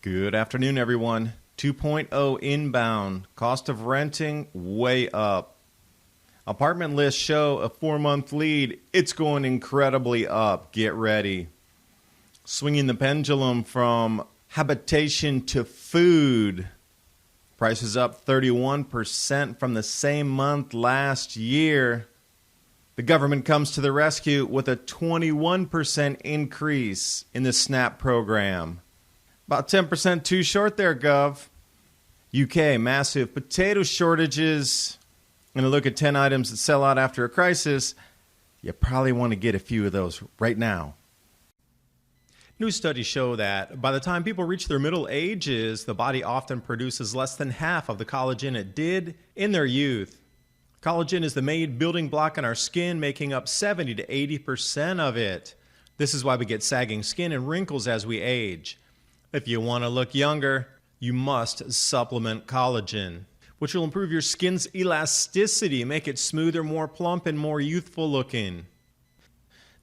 Good afternoon, everyone. 2.0 inbound. Cost of renting way up. Apartment lists show a 4-month lead. It's going incredibly up. Get ready. Swinging the pendulum from habitation to food. Prices up 31% from the same month last year. The government comes to the rescue with a 21% increase in the SNAP program. About 10% too short there, Gov. UK, massive potato shortages. And a look at 10 items that sell out after a crisis. You probably want to get a few of those right now. New studies show that by the time people reach their middle ages, the body often produces less than half of the collagen it did in their youth. Collagen is the main building block in our skin, making up 70 to 80% of it. This is why we get sagging skin and wrinkles as we age. If you want to look younger, you must supplement collagen, which will improve your skin's elasticity, make it smoother, more plump, and more youthful looking.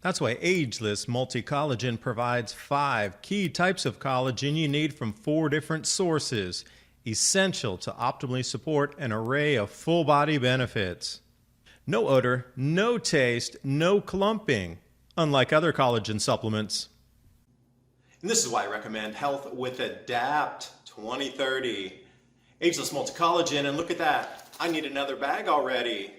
That's why Ageless Multi-Collagen provides 5 key types of collagen you need from 4 different sources, essential to optimally support an array of full-body benefits. No odor, no taste, no clumping, unlike other collagen supplements. And this is why I recommend Health with Adapt 2030. Ageless Multi-Collagen, and look at that. I need another bag already.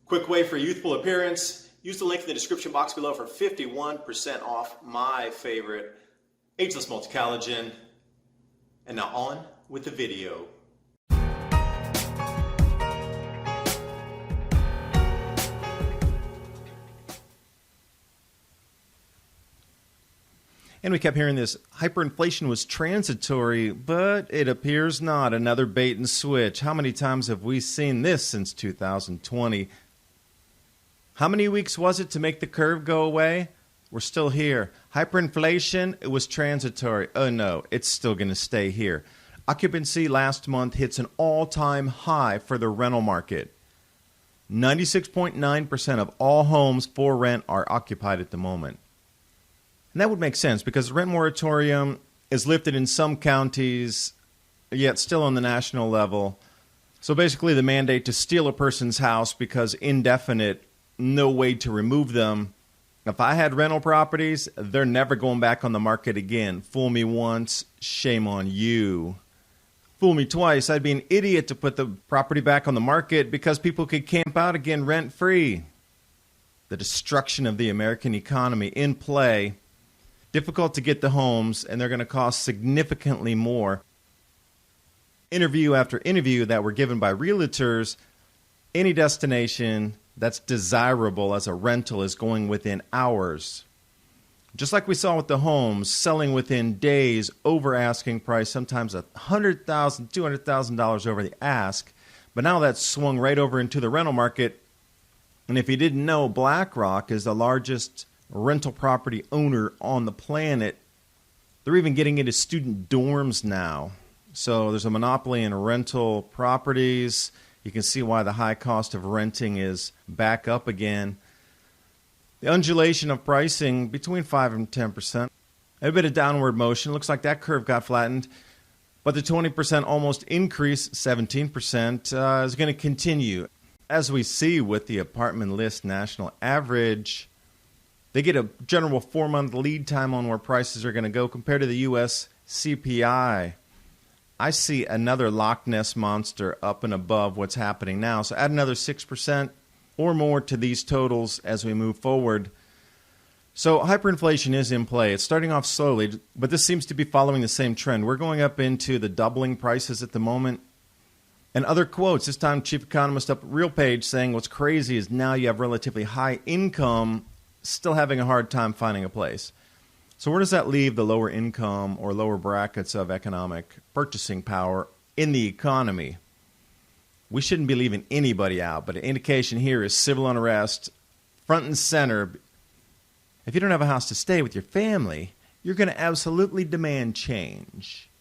Quick way for youthful appearance. Use the link in the description box below for 51% off my favorite Ageless Multi-Collagen. And now on with the video. And we kept hearing this hyperinflation was transitory, but it appears not. Another bait and switch. How many times have we seen this since 2020? How many weeks was it to make the curve go away? We're still here. Hyperinflation, it was transitory. Oh no, it's still going to stay here. Occupancy last month hits an all-time high for the rental market. 96.9% of all homes for rent are occupied at the moment. And that would make sense because the rent moratorium is lifted in some counties, yet still on the national level. So basically the mandate to steal a person's house because indefinite, no way to remove them. If I had rental properties, they're never going back on the market again. Fool me once, shame on you. Fool me twice, I'd be an idiot to put the property back on the market because people could camp out again rent-free. The destruction of the American economy in play. Difficult to get the homes, and they're going to cost significantly more. Interview after interview that were given by realtors, any destination that's desirable as a rental is going within hours. Just like we saw with the homes, selling within days, over asking price, sometimes $100,000, $200,000 over the ask. But now that's swung right over into the rental market. And if you didn't know, BlackRock is the largest rental property owner on the planet. They're even getting into student dorms now. So there's a monopoly in rental properties. You can see why the high cost of renting is back up again. The undulation of pricing between 5 and 10%. A bit of downward motion. Looks like that curve got flattened. But the 20% almost increase, 17%, is going to continue. As we see with the apartment list national average, they get a general 4-month lead time on where prices are going to go compared to the U.S. CPI. I see another Loch Ness monster up and above what's happening now. So add another 6% or more to these totals as we move forward. So hyperinflation is in play. It's starting off slowly, but this seems to be following the same trend. We're going up into the doubling prices at the moment. And other quotes, this time chief economist up at RealPage saying what's crazy is now you have relatively high income still having a hard time finding a place. So where does that leave the lower income or lower brackets of economic purchasing power in the economy? We shouldn't be leaving anybody out, but an indication here is civil unrest front and center. If you don't have a house to stay with your family, you're going to absolutely demand change.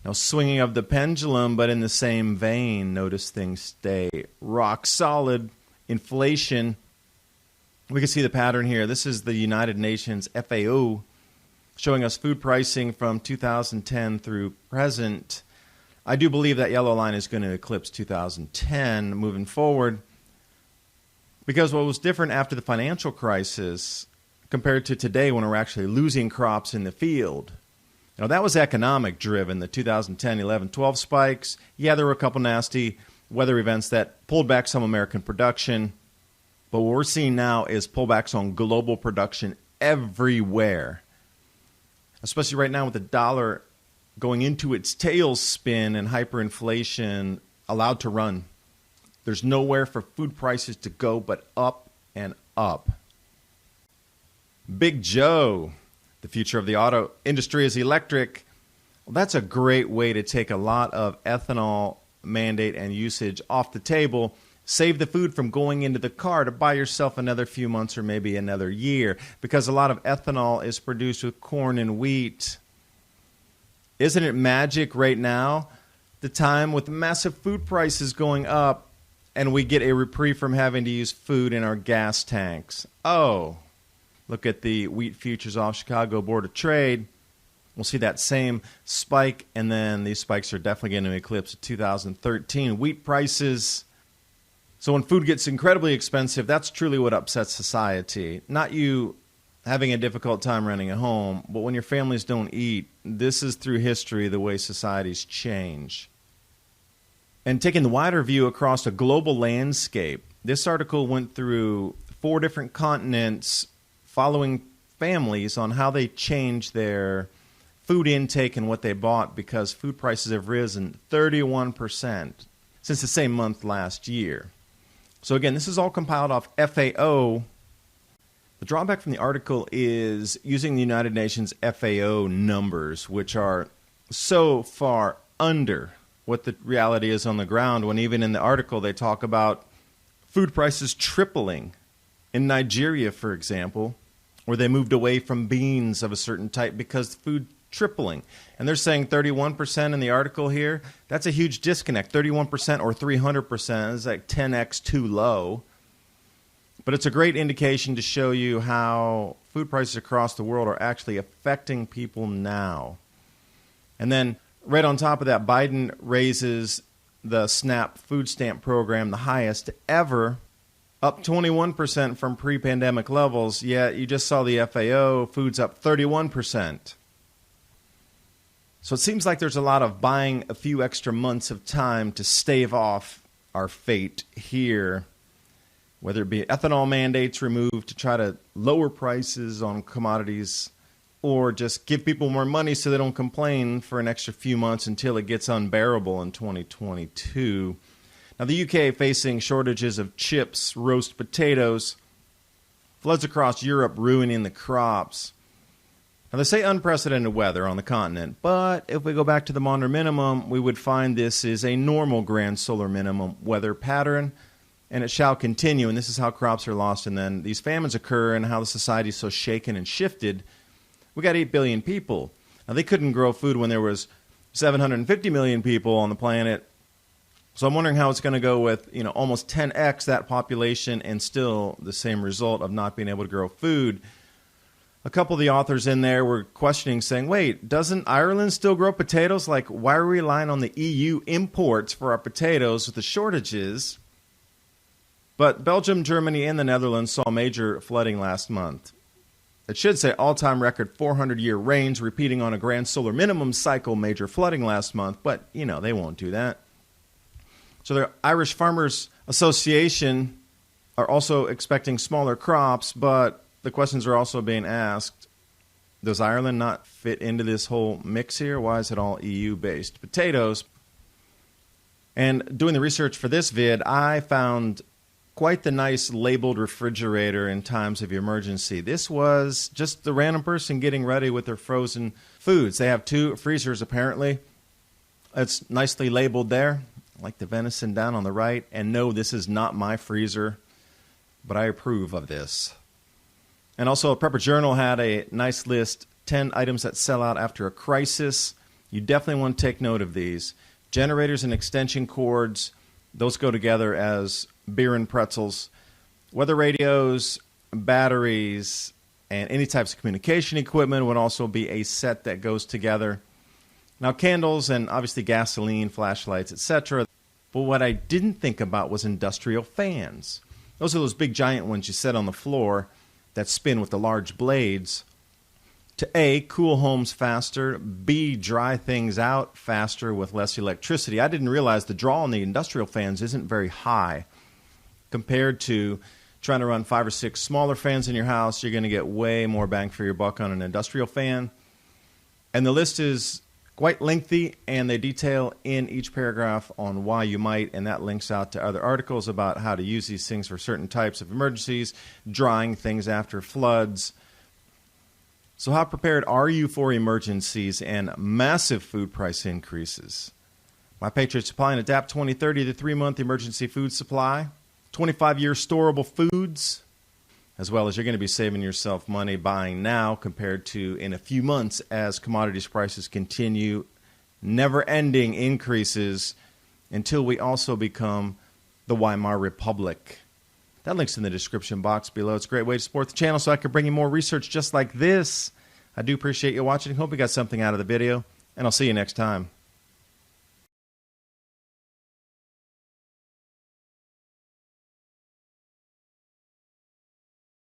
Now, swinging of the pendulum, but in the same vein, notice things stay rock solid. Inflation. We can see the pattern here. This is the United Nations FAO showing us food pricing from 2010 through present. I do believe that yellow line is going to eclipse 2010 moving forward, because what was different after the financial crisis compared to today when we're actually losing crops in the field. That was economic driven, the 2010, 11, 12 spikes. Yeah, there were a couple nasty weather events that pulled back some American production. But what we're seeing now is pullbacks on global production everywhere. Especially right now with the dollar going into its tailspin and hyperinflation allowed to run. There's nowhere for food prices to go but up and up. Big Joe, the future of the auto industry is electric. Well, that's a great way to take a lot of ethanol mandate and usage off the table. Save the food from going into the car to buy yourself another few months or maybe another year, because a lot of ethanol is produced with corn and wheat. Isn't it magic right now, the time with massive food prices going up, and we get a reprieve from having to use food in our gas tanks? Oh, look at the wheat futures off Chicago Board of Trade. We'll see that same spike, and then these spikes are definitely going to eclipse 2013 wheat prices. So when food gets incredibly expensive, that's truly what upsets society. Not you having a difficult time running a home, but when your families don't eat, this is through history the way societies change. And taking the wider view across a global landscape, this article went through 4 different continents, following families on how they change their food intake and what they bought, because food prices have risen 31% since the same month last year. So again, this is all compiled off FAO. The drawback from the article is using the United Nations FAO numbers, which are so far under what the reality is on the ground, when even in the article they talk about food prices tripling in Nigeria, for example, where they moved away from beans of a certain type because food tripling. And they're saying 31% in the article here. That's a huge disconnect. 31% or 300% is like 10x too low. But it's a great indication to show you how food prices across the world are actually affecting people now. And then right on top of that, Biden raises the SNAP food stamp program, the highest ever, up 21% from pre-pandemic levels. Yet you just saw the FAO, food's up 31%. So it seems like there's a lot of buying a few extra months of time to stave off our fate here, whether it be ethanol mandates removed to try to lower prices on commodities, or just give people more money so they don't complain for an extra few months until it gets unbearable in 2022. Now, the UK facing shortages of chips, roast potatoes, floods across Europe ruining the crops. Now, they say unprecedented weather on the continent, but if we go back to the modern minimum, we would find this is a normal grand solar minimum weather pattern, and it shall continue, and this is how crops are lost, and then these famines occur, and how the society is so shaken and shifted. We got 8 billion people. Now, they couldn't grow food when there was 750 million people on the planet, so I'm wondering how it's going to go with, almost 10x that population and still the same result of not being able to grow food. A couple of the authors in there were questioning, saying, wait, doesn't Ireland still grow potatoes? Like, why are we relying on the EU imports for our potatoes with the shortages? But Belgium, Germany, and the Netherlands saw major flooding last month. It should say all-time record 400-year rains, repeating on a grand solar minimum cycle major flooding last month, but, they won't do that. So the Irish Farmers Association are also expecting smaller crops, but the questions are also being asked, does Ireland not fit into this whole mix here? Why is it all EU-based potatoes? And doing the research for this vid, I found quite the nice labeled refrigerator in times of emergency. This was just the random person getting ready with their frozen foods. They have 2 freezers, apparently. It's nicely labeled there, like the venison down on the right. And no, this is not my freezer, but I approve of this. And also, Prepper Journal had a nice list, 10 items that sell out after a crisis. You definitely want to take note of these. Generators and extension cords, those go together as beer and pretzels. Weather radios, batteries, And any types of communication equipment would also be a set that goes together. Now, candles and obviously gasoline, flashlights, etc. But what I didn't think about was industrial fans. Those are those big giant ones you set on the floor that spin with the large blades to A, cool homes faster, B, dry things out faster with less electricity. I didn't realize the draw on the industrial fans isn't very high compared to trying to run 5 or 6 smaller fans in your house. You're going to get way more bang for your buck on an industrial fan. And the list is quite lengthy, and they detail in each paragraph on why you might, and that links out to other articles about how to use these things for certain types of emergencies, drying things after floods. So how prepared are you for emergencies and massive food price increases? My Patriot Supply and Adapt 2030, the 3-month emergency food supply, 25-year storable foods, as well as you're going to be saving yourself money buying now compared to in a few months as commodities prices continue never-ending increases until we also become the Weimar Republic. That link's in the description box below. It's a great way to support the channel so I can bring you more research just like this. I do appreciate you watching. Hope you got something out of the video, and I'll see you next time.